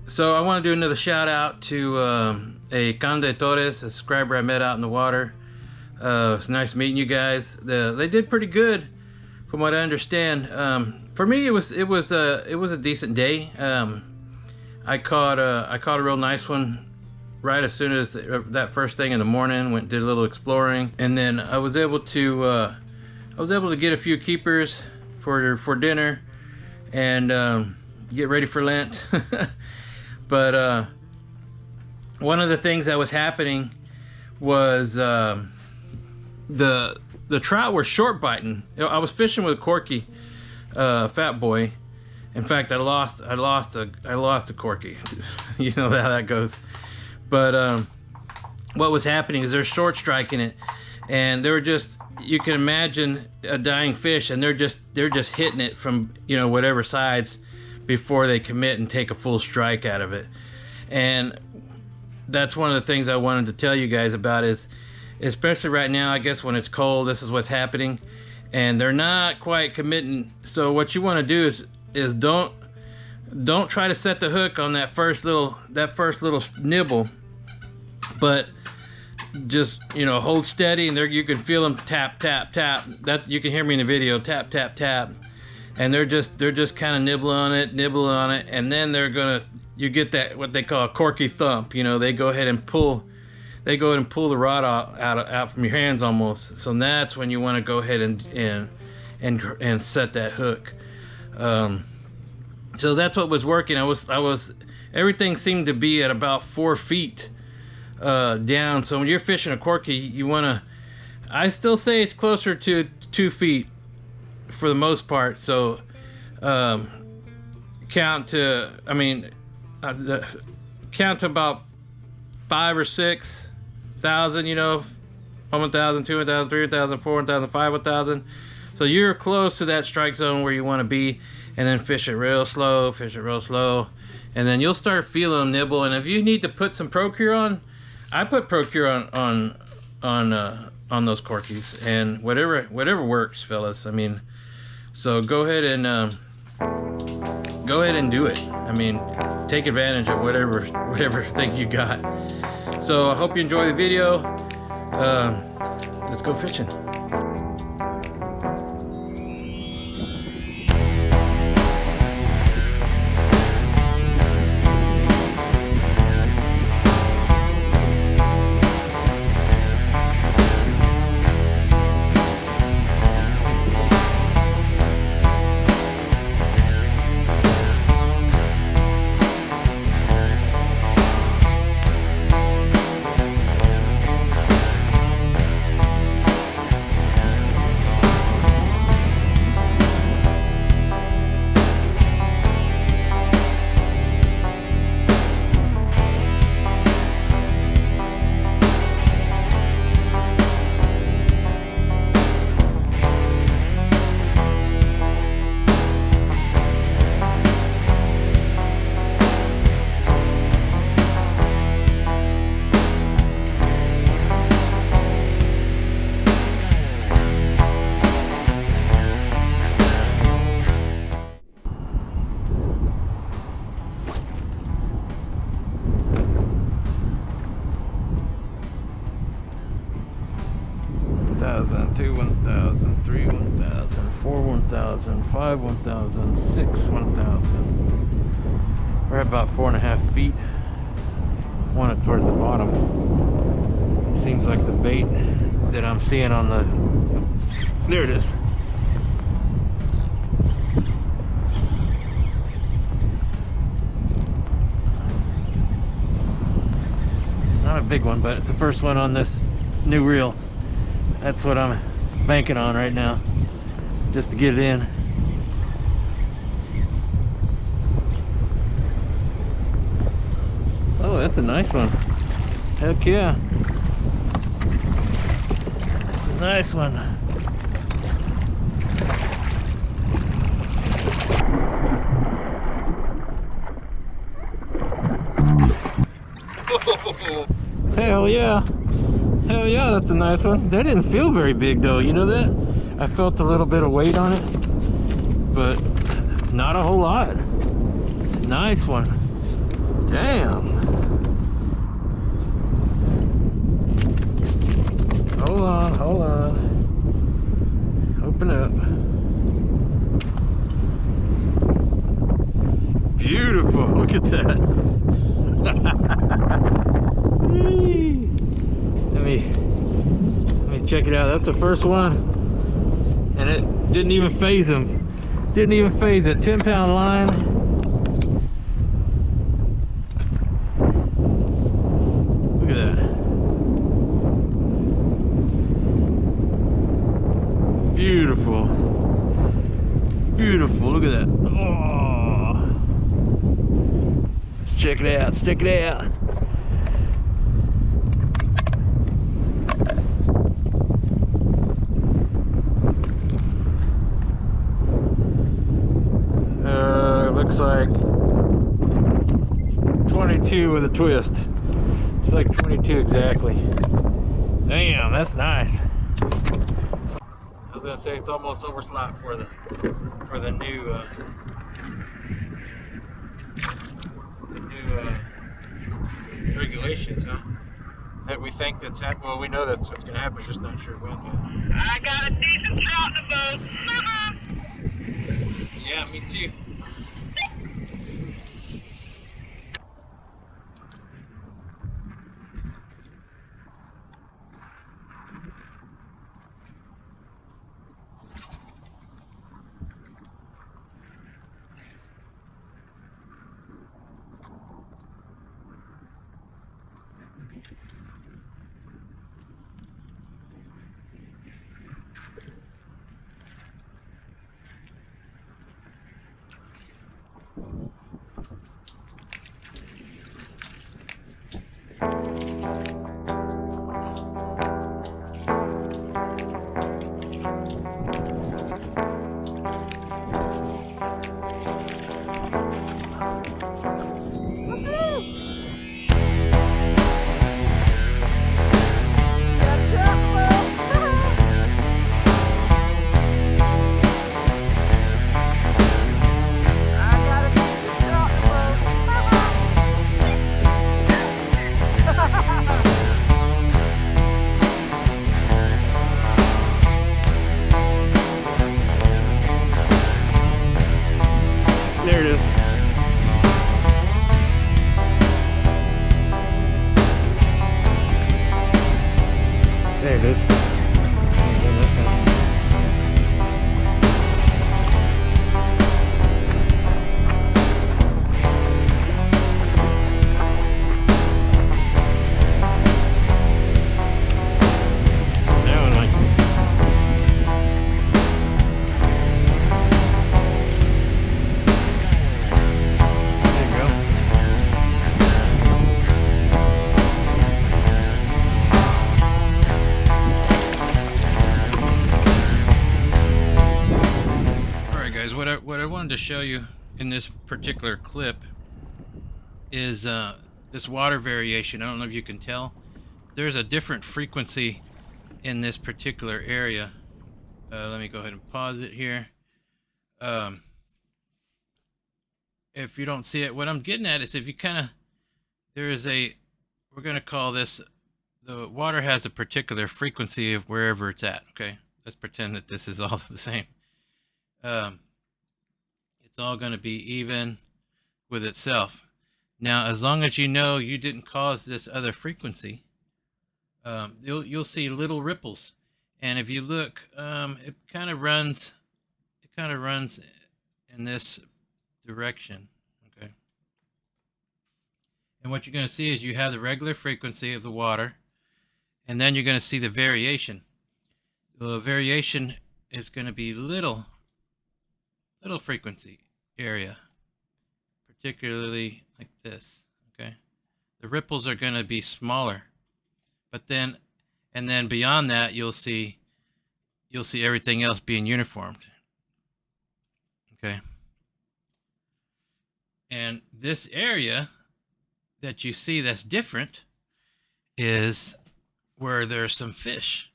So I want to do another shout out to a Condetores, a subscriber I met out in the water. It's nice meeting you guys. They did pretty good, from what I understand. For me, it was a decent day. I caught a real nice one right as soon as that first thing in the morning. Did a little exploring, and then I was able to get a few keepers for dinner and get ready for Lent. But one of the things that was happening was the trout were short biting. I was fishing with a Corky, fat boy. In fact, I lost a Corky. You know how that goes. But what was happening is they're short striking it, and they were just, you can imagine a dying fish, and they're just hitting it from, you know, whatever sides before they commit and take a full strike out of it. And that's one of the things I wanted to tell you guys about, is especially right now, I guess when it's cold, this is what's happening, and they're not quite committing. So what you want to do is don't try to set the hook on that first little nibble, but just, you know, hold steady, and there you can feel them tap tap tap. That you can hear me in the video, tap tap tap, and they're just kind of nibbling on it, and then you get that what they call a Corky thump. You know, they go ahead and pull the rod out from your hands almost. So that's when you want to go ahead and set that hook. So that's what was working. Everything seemed to be at about 4 feet down. So when you're fishing a Corky, you want to, I still say it's closer to 2 feet for the most part. So count to about 5 or 6 thousand, you know, 1,000, 2,000, 3,000, 4,000, 5,000. So you're close to that strike zone where you want to be, and then fish it real slow, and then you'll start feeling them nibble. And if you need to put some Procure on, I put Procure on those Corkies, and whatever works, fellas. I mean, so go ahead and do it. I mean, take advantage of whatever thing you got. So I hope you enjoy the video. Let's go fishing. Two 1,000, 3 1,000, 4 1,000, 5 1,000, 6 1,000. We're at about 4.5 feet. Want it towards the bottom. Seems like the bait that I'm seeing on the. There it is. It's not a big one, but it's the first one on this new reel. That's what I'm banking on right now, just to get it in. Oh, that's a nice one. Heck yeah. That's a nice one. Hell yeah. Hell yeah, that's a nice one. They didn't feel very big though, you know that? I felt a little bit of weight on it, but not a whole lot. Nice one. Damn. Hold on, hold on. Open up. Beautiful. Look at that. Let me check it out. That's the first one. And it didn't even phase him. Didn't even phase it. 10-pound line. Look at that. Beautiful. Beautiful. Look at that. Oh. Let's check it out. Let's check it out. Looks like 22 with a twist. It's like 22 exactly. Damn, that's nice. I was gonna say it's almost overslot for the new regulations, huh? That we think that's happening. Well, we know that's what's gonna happen. Just not sure when. I got a decent trout in the boat. Yeah, me too. What I wanted to show you in this particular clip is this water variation. I don't know if you can tell. There's a different frequency in this particular area. Let me go ahead and pause it here. If you don't see it, what I'm getting at is if you kind of, we're going to call this, the water has a particular frequency of wherever it's at, okay? Let's pretend that this is all the same. It's all going to be even with itself. Now, as long as you know you didn't cause this other frequency, you'll see little ripples. And if you look, it kind of runs in this direction, okay? And what you're going to see is you have the regular frequency of the water, and then you're going to see the variation. The variation is going to be little frequency area, particularly like this, okay? The ripples are going to be smaller, but then, and then beyond that, you'll see everything else being uniformed, okay? And this area that you see that's different is where there's some fish,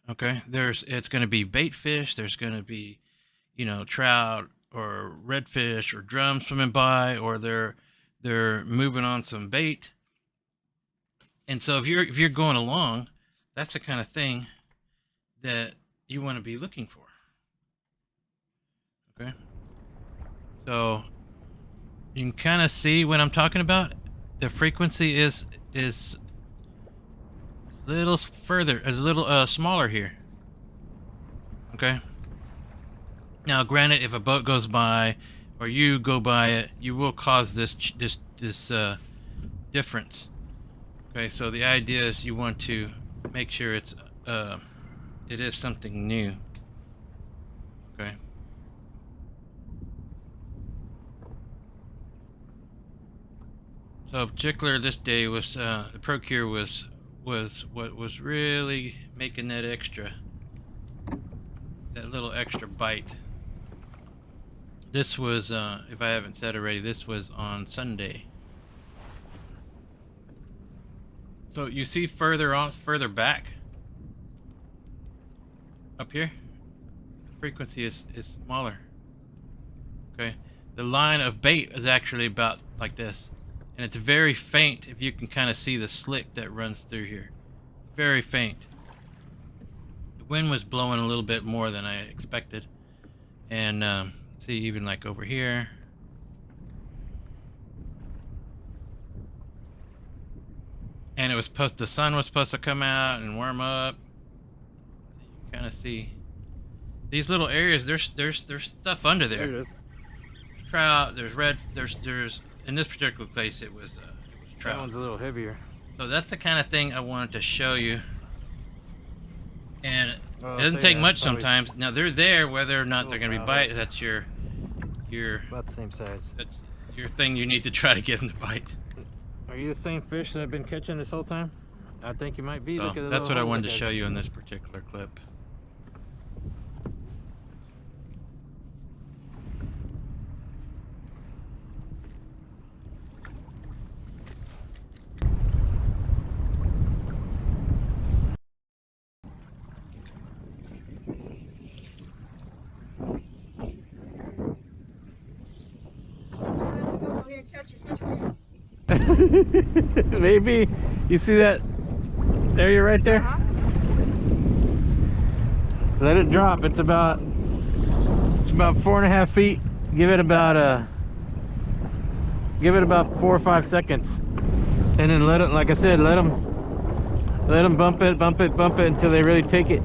okay? It's going to be bait fish. There's going to be, you know, trout or redfish or drum swimming by, or they're moving on some bait. And so if you're going along, that's the kind of thing that you want to be looking for. Okay. So you can kind of see what I'm talking about. The frequency is a little further, is a little smaller here. Okay. Now, granted, if a boat goes by or you go by it, you will cause this difference. Okay, so the idea is you want to make sure it is something new. Okay. So particular this day was the Procure was what was really making that little extra bite. This was if I haven't said already, this was on Sunday. So you see further back up here, the frequency is smaller. Okay, the line of bait is actually about like this, and it's very faint. If you can kind of see the slick that runs through here, very faint. The wind was blowing a little bit more than I expected, and see, even like over here. And it was the sun was supposed to come out and warm up. You can kind of see these little areas. There's stuff under there. There it is. There's trout. There's in this particular place it was trout. That one's a little heavier. So that's the kind of thing I wanted to show you. And Well, it doesn't take much probably sometimes. Now they're there, whether or not they're going to be bite. That's your about the same size. that's your thing. You need to try to get them to bite. Are you the same fish that I've been catching this whole time? I think you might be. So Look at the that's little what I hole wanted that to has. show you in this particular clip. Maybe. You see that area right there? Let it drop. It's about 4.5 feet. Give it about 4 or 5 seconds, and then let it, like I said, let them bump it until they really take it.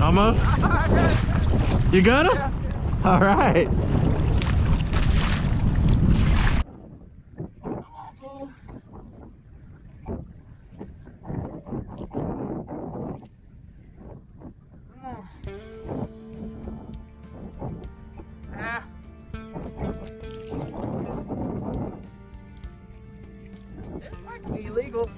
Almost? You got him? Yeah. All right. This might be illegal.